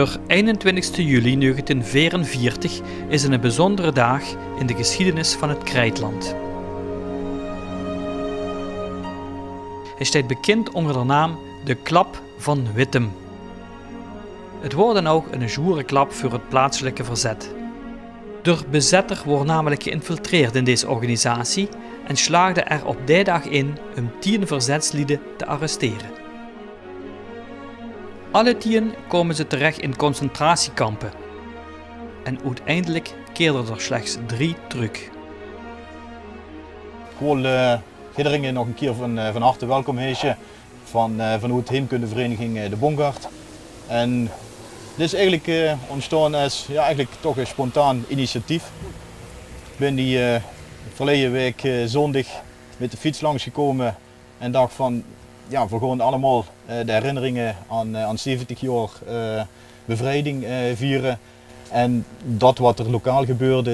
De 21 juli 1944 is een bijzondere dag in de geschiedenis van het Krijtland. Hij staat bekend onder de naam de Klap van Wittem. Het wordt dan ook een zwoere klap voor het plaatselijke verzet. De bezetter wordt namelijk geïnfiltreerd in deze organisatie en slaagde er op die dag in om 10 verzetslieden te arresteren. Alle 10 komen ze terecht in concentratiekampen en uiteindelijk keerden er slechts 3 terug. Ik wil iedereen nog een keer van harte welkom heten vanuit de heemkundevereniging De Bongard. En dit is eigenlijk ontstaan als eigenlijk toch een spontaan initiatief. Ik ben die verleden week zondag met de fiets langsgekomen en dacht van we gaan allemaal de herinneringen aan 70 jaar bevrijding vieren. En dat wat er lokaal gebeurd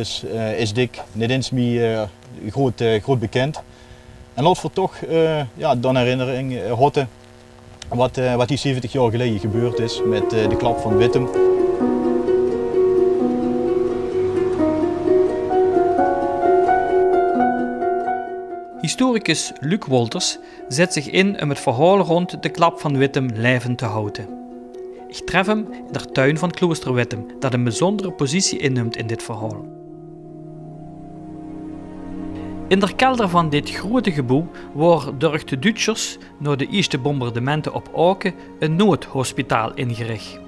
is dik niet eens meer groot bekend. En laten we toch dan herinnering houden wat die 70 jaar geleden gebeurd is met de Klap van Wittem. Historicus Luc Wolters zet zich in om het verhaal rond de Klap van Wittem levend te houden. Ik tref hem in de tuin van Klooster Wittem, dat een bijzondere positie inneemt in dit verhaal. In de kelder van dit grote gebouw wordt door de Duitsers na de eerste bombardementen op Aken een noodhospitaal ingericht.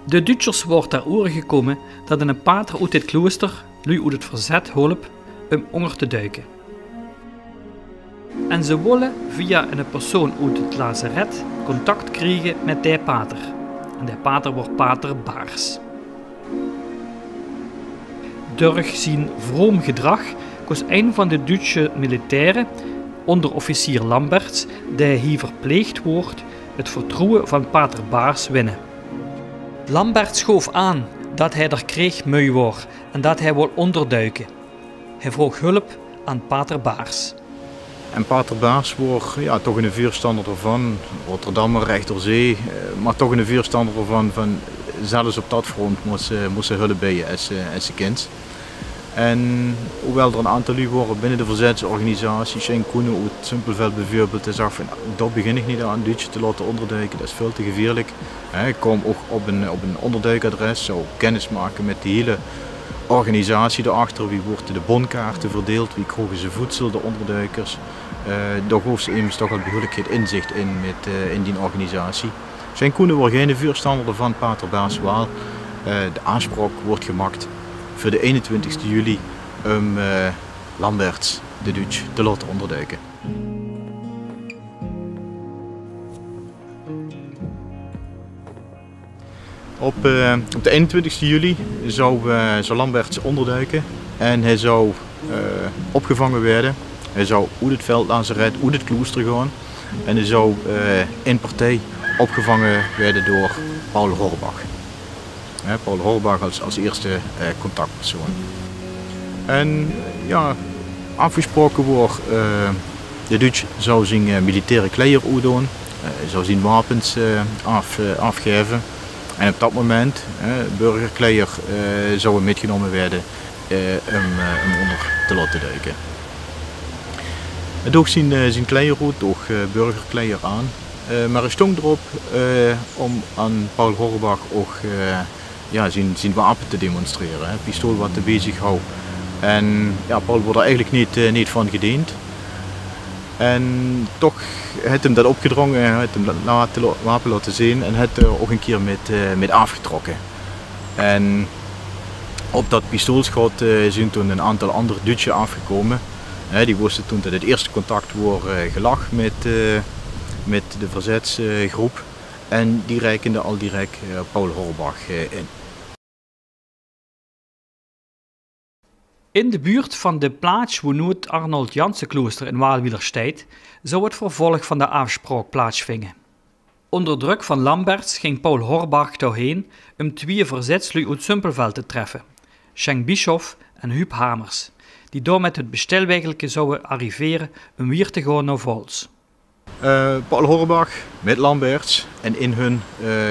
De Duitsers wordt ter oren gekomen dat een pater uit dit klooster lui uit het verzet hielp om onder te duiken. En ze willen via een persoon uit het lazaret contact krijgen met die pater. En die pater wordt pater Baars. Door zijn vroom gedrag koos een van de Duitse militairen, onderofficier Lamberts, die hier verpleegd wordt, het vertrouwen van pater Baars winnen. Lamberts schoof aan dat hij er kreeg mee was en dat hij wil onderduiken. Hij vroeg hulp aan pater Baars. En pater Baars wordt toch een voorstander ervan, Rotterdammer, rechterzee, maar toch een voorstander ervan van zelfs op dat front moest ze hulp bij als kind. En hoewel er een aantal lui waren binnen de verzetsorganisatie, Schenk Koenen uit Simpelveld bijvoorbeeld, hij zag van daar begin ik niet aan Duitsers te laten onderduiken, dat is veel te gevaarlijk. Ik kwam ook op een onderduikadres, zou kennis maken met de hele organisatie daarachter, wie wordt de bonkaarten verdeeld, wie krijgen ze voedsel, de onderduikers. Daar gaf ze immers toch al behoorlijk het inzicht in die organisatie. Schenk Koenen wordt geen voorstander van pater Baars Waal. De aanspraak wordt gemaakt voor de 21 juli om Lamberts, de Duits, te laten onderduiken. Op de 21 juli zou Lamberts onderduiken en hij zou opgevangen worden. Hij zou uit het veldlazaret, uit het klooster gaan en hij zou in partij opgevangen worden door Paul Horbach. Paul Horbach als eerste contactpersoon. En afgesproken wordt, de Duits zou zijn militaire kleder uitdoen, zou zijn wapens afgeven. En op dat moment, burgerkleier zou metgenomen worden om onder te laten duiken. Hij droeg zijn kleier uit, droeg burgerkleier aan, maar hij stond erop om aan Paul Horbach ook zijn wapen te demonstreren, het pistool wat hij bezig houdt. En Paul wordt er eigenlijk niet van gediend. En toch heeft hem dat opgedrongen, hij heeft hem het wapen laten zien en heeft er ook een keer met afgetrokken. En op dat pistoolschot zijn toen een aantal andere Duitsers afgekomen. Die wisten toen dat het eerste contact wordt gelag met de verzetsgroep en die rekenden al direct Paul Horbach in. In de buurt van de plaats waar nu het Arnold Jansen klooster in Waalwieler staat, zou het vervolg van de afspraak plaatsvinden. Onder druk van Lamberts ging Paul Horbach doorheen om 2 verzetslui uit Simpelveld te treffen, Schenk Bischoff en Huub Hamers, die door met het bestelwegelijke zouden arriveren om weer te gaan naar Vols. Paul Horbach met Lamberts en in hun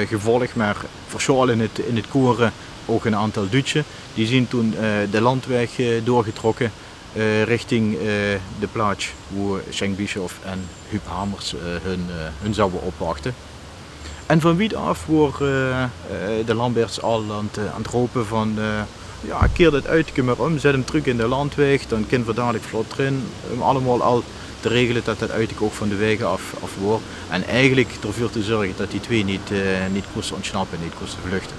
gevolg, maar vooral in het koren ook een aantal Duitse, die zijn toen de landweg doorgetrokken richting de plaats waar Schenk Bischoff en Huub Hamers hun zouden opwachten. En van wie af worden de Lamberts al aan het roepen van ja, keer dat uit maar om, zet hem terug in de landweg, dan kunnen we dadelijk vlot erin. Om allemaal al te regelen dat dat uit ook van de wegen af wordt. En eigenlijk ervoor te zorgen dat die twee niet kosten ontsnappen en niet kosten vluchten.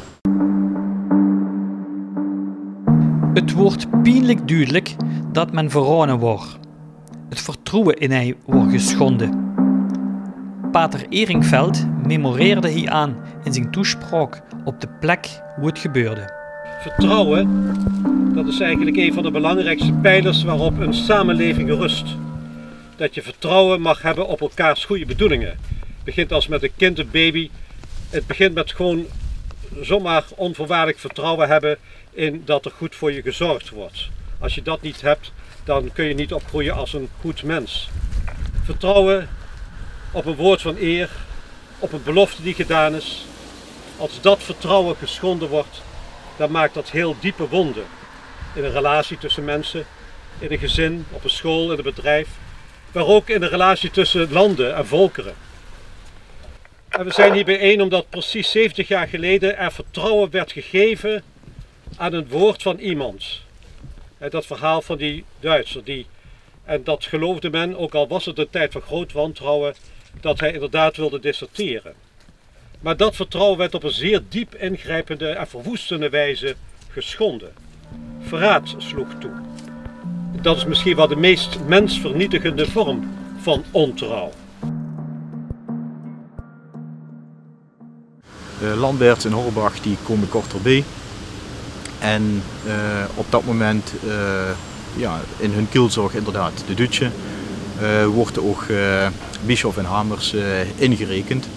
Het wordt pijnlijk duidelijk dat men verraden wordt. Het vertrouwen in hij wordt geschonden. Pater Eringveld memoreerde hier aan in zijn toespraak op de plek hoe het gebeurde. Vertrouwen, dat is eigenlijk een van de belangrijkste pijlers waarop een samenleving rust. Dat je vertrouwen mag hebben op elkaars goede bedoelingen. Het begint als met een kind, een baby. Het begint met gewoon zomaar onvoorwaardelijk vertrouwen hebben in dat er goed voor je gezorgd wordt. Als je dat niet hebt, dan kun je niet opgroeien als een goed mens. Vertrouwen op een woord van eer, op een belofte die gedaan is. Als dat vertrouwen geschonden wordt, dan maakt dat heel diepe wonden. In een relatie tussen mensen, in een gezin, op een school, in een bedrijf. Maar ook in de relatie tussen landen en volkeren. En we zijn hier bijeen omdat precies 70 jaar geleden er vertrouwen werd gegeven aan een woord van iemand. Dat verhaal van die Duitser. En dat geloofde men, ook al was het een tijd van groot wantrouwen, dat hij inderdaad wilde deserteren. Maar dat vertrouwen werd op een zeer diep ingrijpende en verwoestende wijze geschonden. Verraad sloeg toe. Dat is misschien wel de meest mensvernietigende vorm van ontrouw. Lamberts en Horbach die komen kort erbij. En op dat moment ja, in hun kielzog inderdaad de Duitse wordt ook Bischoff en Hamers ingerekend.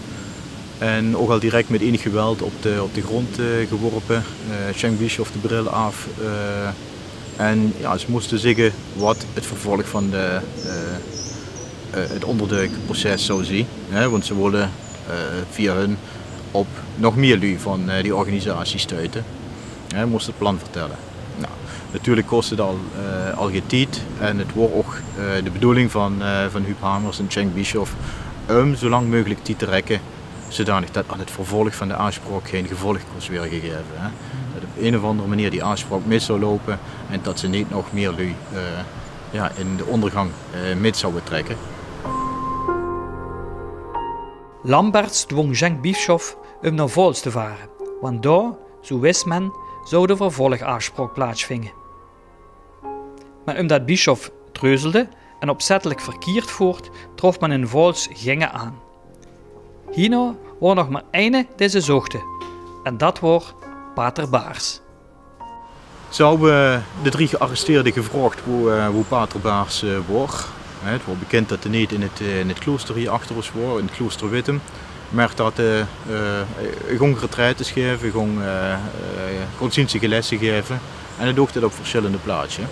En ook al direct met enig geweld op de grond geworpen. Schenk Bischoff de bril af. En ja, ze moesten zeggen wat het vervolg van het onderduikproces zou zijn. Want ze wilden via hun op nog meer lui van die organisatie stuiten. Moesten het plan vertellen. Nou, natuurlijk kostte het al tijd en het was ook de bedoeling van Huub Hamers en Schenk Bischoff om zo lang mogelijk tijd te rekken, zodanig dat aan het vervolg van de aanspraak geen gevolg kost weer gegeven. Dat op een of andere manier die aanspraak mis zou lopen en dat ze niet nog meer lui ja, in de ondergang mee zouden trekken. Lamberts dwong Schenk Bischoff om naar Vols te varen, want daar, zo wist men, zou de vervolgaanspraak plaatsvinden. Maar omdat Bischoff treuzelde en opzettelijk verkeerd voert, trof men in Vols gingen aan. Hierna was nog maar één deze zochten, en dat was Pater Baars. Ze hebben de 3 gearresteerden gevraagd hoe Pater Baars was. Het wordt bekend dat hij niet in het klooster hier achter ons was, in het klooster Wittem. Maar dat hij ging retraites geven, ging godsdienstige lessen geven en hij doet dat op verschillende plaatsen.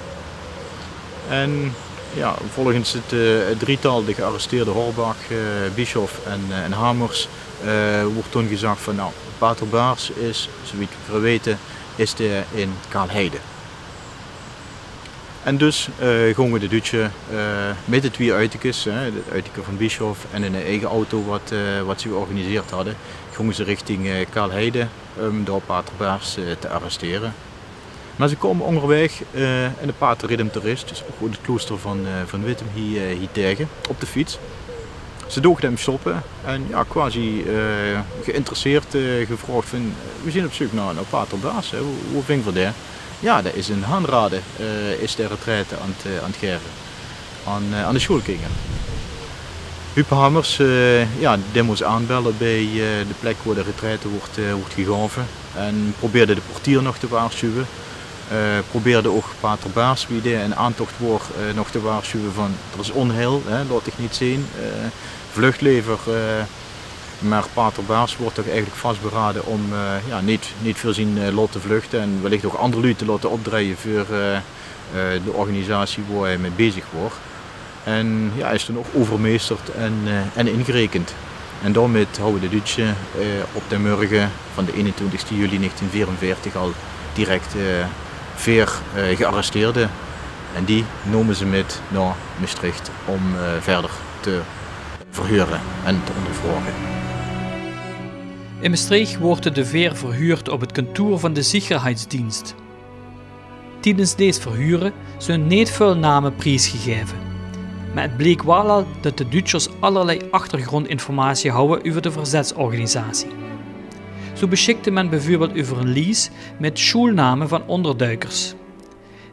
En ja, volgens het drietal, de gearresteerde Horbach, Bischoff en Hamers, wordt toen gezegd van nou, Pater Baars is, zoals we weten, is de in Kaalheide. En dus gingen de Duitse met de 2 uitekes, de uiteke van Bischoff en in een eigen auto wat ze georganiseerd hadden, gingen ze richting Kaalheide om door Pater Baars te arresteren. Maar ze komen onderweg en de pater reed hem toerist, dus ook het klooster van Wittem hier tegen, op de fiets. Ze doogden hem stoppen en ja, quasi geïnteresseerd gevraagd van we zijn op zoek naar Pater Baars, hoe vind je dat? Ja, dat is een Hanrade, is de retraite aan het geven, aan de schoolkingen. Huub Hamers ja, die moest aanbellen bij de plek waar de retraite wordt gegeven en probeerde de portier nog te waarschuwen. Probeerde ook Pater Baars, wie die in aantocht wordt, nog te waarschuwen van er is onheil, laat ik niet zien, vluchtlever. Maar Pater Baars wordt toch eigenlijk vastberaden om ja, niet veel zien lot te vluchten en wellicht ook andere lui te laten opdraaien voor de organisatie waar hij mee bezig wordt. En ja, is toen ook overmeesterd en ingerekend. En daarmee houden de Duitsers op de morgen van de 21 juli 1944 al direct 4 gearresteerden. En die nomen ze mee naar Maastricht om verder te verhuren en te ondervragen. In Maastricht wordt de veer verhuurd op het kantoor van de Sicherheidsdienst. Tijdens deze verhuren zijn niet veel namen prijsgegeven. Maar het bleek wel al dat de Duitsers allerlei achtergrondinformatie houden over de verzetsorganisatie. Zo beschikte men bijvoorbeeld over een lijst met schoolnamen van onderduikers.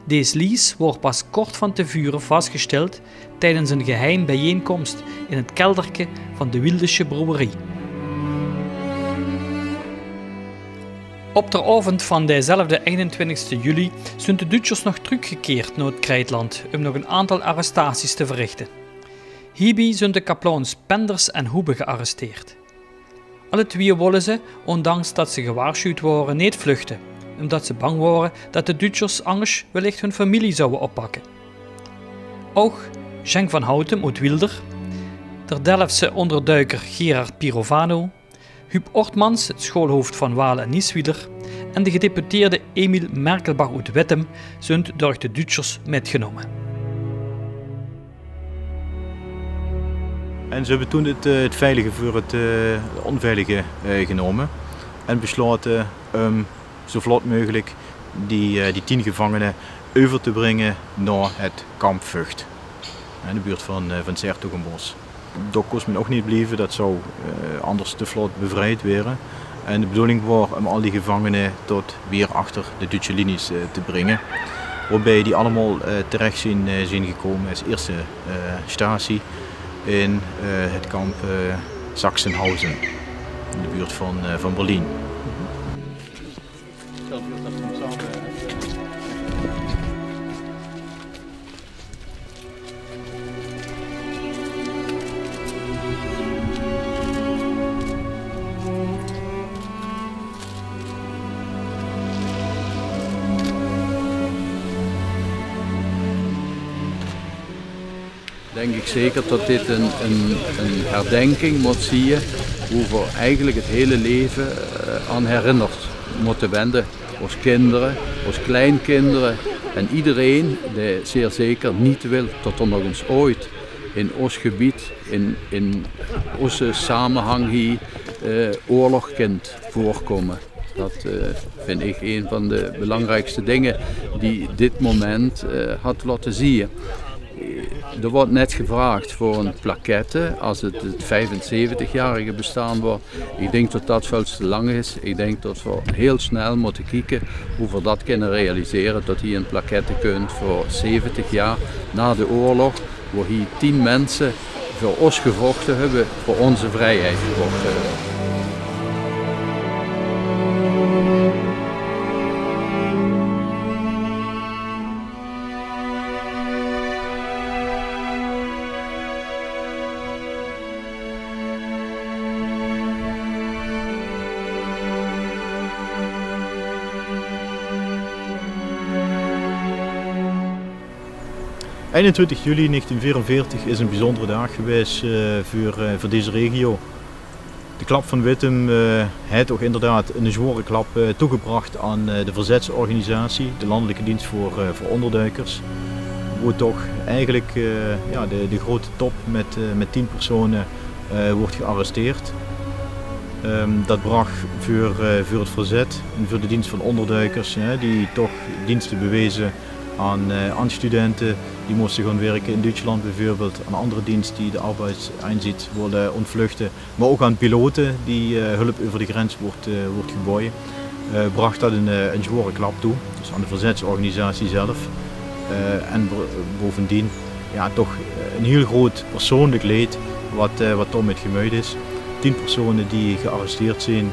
Deze lijst wordt pas kort van tevoren vastgesteld tijdens een geheim bijeenkomst in het kelderke van de Wildische brouwerie. Op de avond van dezelfde 21 juli zijn de Duitsers nog teruggekeerd naar het Krijtland om nog een aantal arrestaties te verrichten. Hierbij zijn de kapelaans Penders en Hoebe gearresteerd. Alle twee wilden ze, ondanks dat ze gewaarschuwd waren, niet vluchten, omdat ze bang waren dat de Duitsers anders wellicht hun familie zouden oppakken. Ook Schenk van Houten uit Wilder, de Delftse onderduiker Gerard Pirovano, Huub Ortmans, het schoolhoofd van Walen en Nieswiller, en de gedeputeerde Emil Merkelbach uit Wettem zijn door de Duitsers metgenomen. En ze hebben toen het veilige voor het onveilige genomen en besloten zo vlot mogelijk die 10 gevangenen over te brengen naar het kamp Vught, in de buurt van 's-Hertogenbosch. Daar kon men ook niet blijven, dat zou anders te vlot bevrijd worden. En de bedoeling was om al die gevangenen tot weer achter de Duitse linies te brengen. Waarbij die allemaal terecht zijn gekomen als eerste statie in het kamp Sachsenhausen, in de buurt van Berlijn. Denk ik zeker dat dit een herdenking moet zien hoe we eigenlijk het hele leven aan herinnerd moeten wenden. Als kinderen, als kleinkinderen en iedereen die zeer zeker niet wil dat er nog eens ooit in ons gebied, in onze samenhang hier, oorlog kunt voorkomen. Dat vind ik een van de belangrijkste dingen die dit moment had laten zien. Er wordt net gevraagd voor een plaquette als het 75-jarige bestaan wordt. Ik denk dat dat veel te lang is. Ik denk dat we heel snel moeten kijken hoe we dat kunnen realiseren. Dat hier een plaquette kunt voor 70 jaar na de oorlog, waar hier 10 mensen voor ons gevochten hebben, voor onze vrijheid gevochten hebben. Op 21 juli 1944 is een bijzondere dag geweest voor deze regio. De klap van Wittem heeft toch inderdaad een zware klap toegebracht aan de verzetsorganisatie, de Landelijke Dienst voor Onderduikers. Waar toch eigenlijk de grote top met 10 personen wordt gearresteerd. Dat bracht voor het verzet en voor de dienst van onderduikers, die toch diensten bewezen aan studenten die moesten gaan werken in Duitsland bijvoorbeeld, aan andere dienst die de arbeidseinzet worden ontvluchten, maar ook aan piloten die hulp over de grens wordt geboden, bracht dat een zware klap toe, dus aan de verzetsorganisatie zelf. En bovendien toch een heel groot persoonlijk leed wat daarmee gemoeid is. 10 personen die gearresteerd zijn,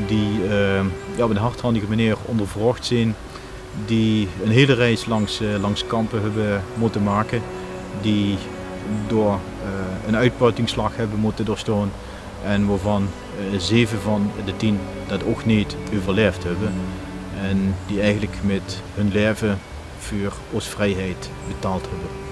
die op een hardhandige manier ondervraagd zijn, die een hele reis langs kampen hebben moeten maken, die door een uitbuitingsslag hebben moeten doorstaan en waarvan 7 van de 10 dat ook niet overleefd hebben en die eigenlijk met hun leven voor onze vrijheid betaald hebben.